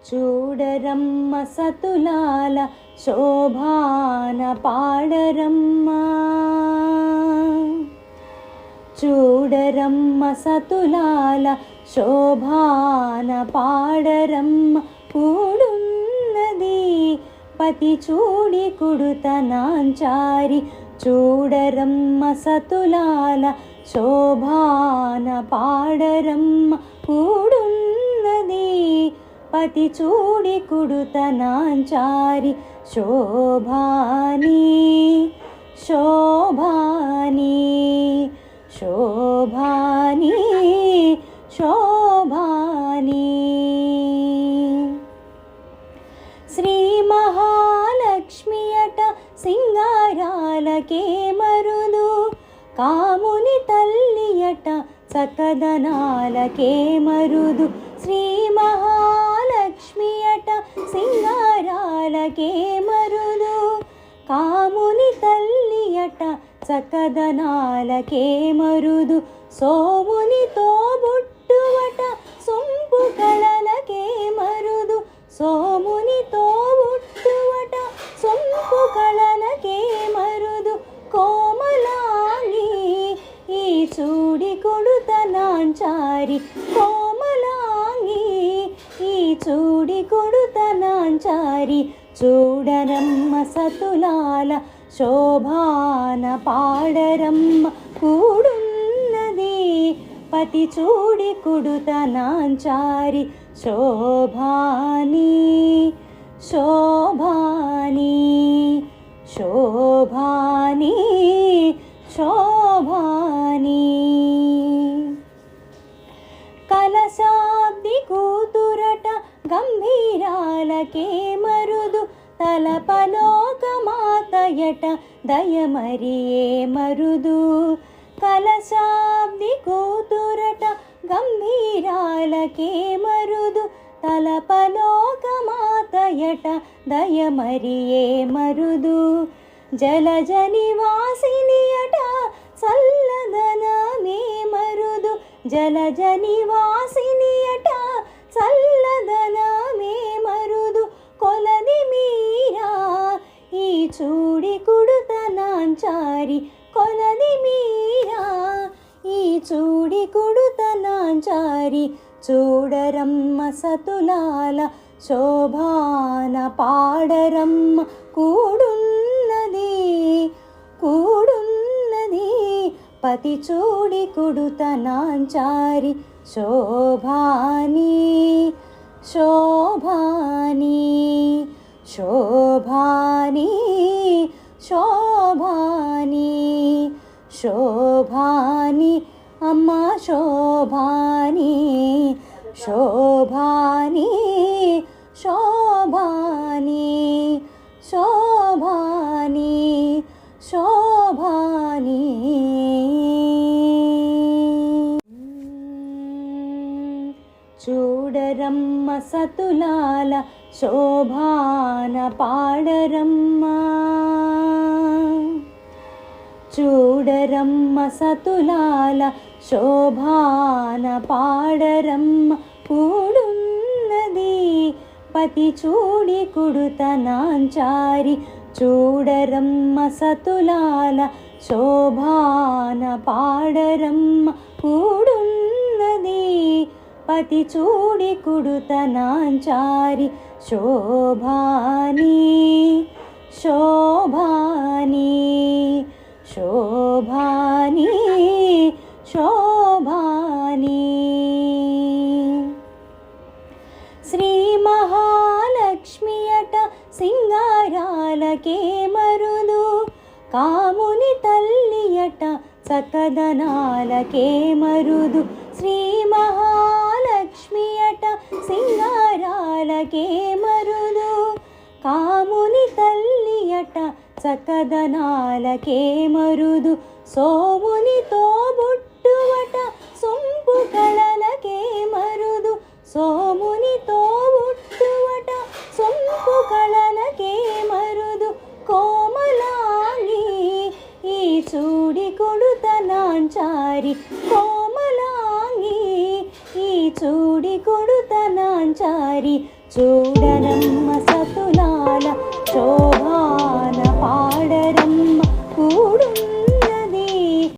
చూడరమ్మ సతులాల శోభాన పాడరమ్మ, చూడరమ్మ సతులాల శోభాన పాడరమ్మ. కూడున్నది పతి చూడి కుడుతనాంచారి, చూడరమ్మ సతులాల శోభాన పాడరమ్మ. కూడున్నది పతి చూడి కుడుతనాంచారి, శోభాని శోభాని శోభాని శోభాని. శ్రీ మహాలక్ష్మి అట సింగారాలకే మరుదు, కాముని తల్లి అట చక్కదనాలకే మరుదు. శ్రీ మహాలక్ష్మి అట సింగారాలకే మరుదు, కాముని తల్లి అట చక్కదనాలకే మరుదు. సోముని తోబుట్టువట సొంపు కళలకే మరుదు, సోముని తోబుట్టువట సొంపు కళలకే మరుదు. కోమలాంగి ఈ చూడి కొడుతనాంచారి, కోమలాంగి ఈ చూడి కొడుతనాంచారి. చూడరమ్మ సతులాల శోభాన పాడరమ్మ. కూడున్నది పతి చూడి కుడుతనాంచారి, శోభాని శోభాని శోభాని శోభాని. కలశాబ్ది కూతురట గంభీరాలకే మరుదు, తలపలోకమాతయట దయమరియే మరుదు. కలశాబ్ది కూతురట గంభీరాలకే మరుదు, తలపలోకమాతయట దయమరియే మరుదు. జలజ నివాసిని అట చల్లదనమే మరుదు, జలజ నివాసిని అట చల్లదనమే మరుదు. కొలది మీరా ఈ చూడి కుడుతనాంచారి, కొలది మీరా ఈ చూడి కుడుతనాంచారి. చూడరమ్మ సతులాల శోభాన పాడరమ్మ. కూడున్నది కూడున్నది పతి చూడి కుడుతనాంచారి, శోభాని శోభాని శోభాని శోభాని శోభాని. అమ్మ శోభాని శోభాని శోభాని శోభాని శోభాని. చూడరమ్మ సతులాల శోభాన పాడరమ్మ, చూడరమ్మ సతులాల శోభాన పాడరమ్మ. కూడున్నది పతి చూడి కుడుతనాంచారి, చూడరమ్మ సతులాల శోభాన పాడరమ్మ. కూడున్నది పతి చూడి కుడుతనాంచారి, శోభాని శోభాని శోభాని శోభాని. శ్రీ మహాలక్ష్మి అట సింగారాలకే మరుదు, కాముని తల్లి అట చక్కదనాలకే మరుదు. శ్రీ మహాలక్ష్మి అట సింగారాలకే మరుదు, కాముని తల్లి అట చక్కదనాలకే మరుదు. సోముని తోబుట్టువట సొంపు కళలకే మరుదు, సోముని తోబుట్టువట సొంపు కళలకే మరుదు. కోమలాంగి ఈ చూడి కొడుతనాంచారి, కోమలాంగి ఈ చూడి చాడి కొడుతనాంచారి చూడరమ్మ సతులాల శోభాన పాడరమ్మ కూడు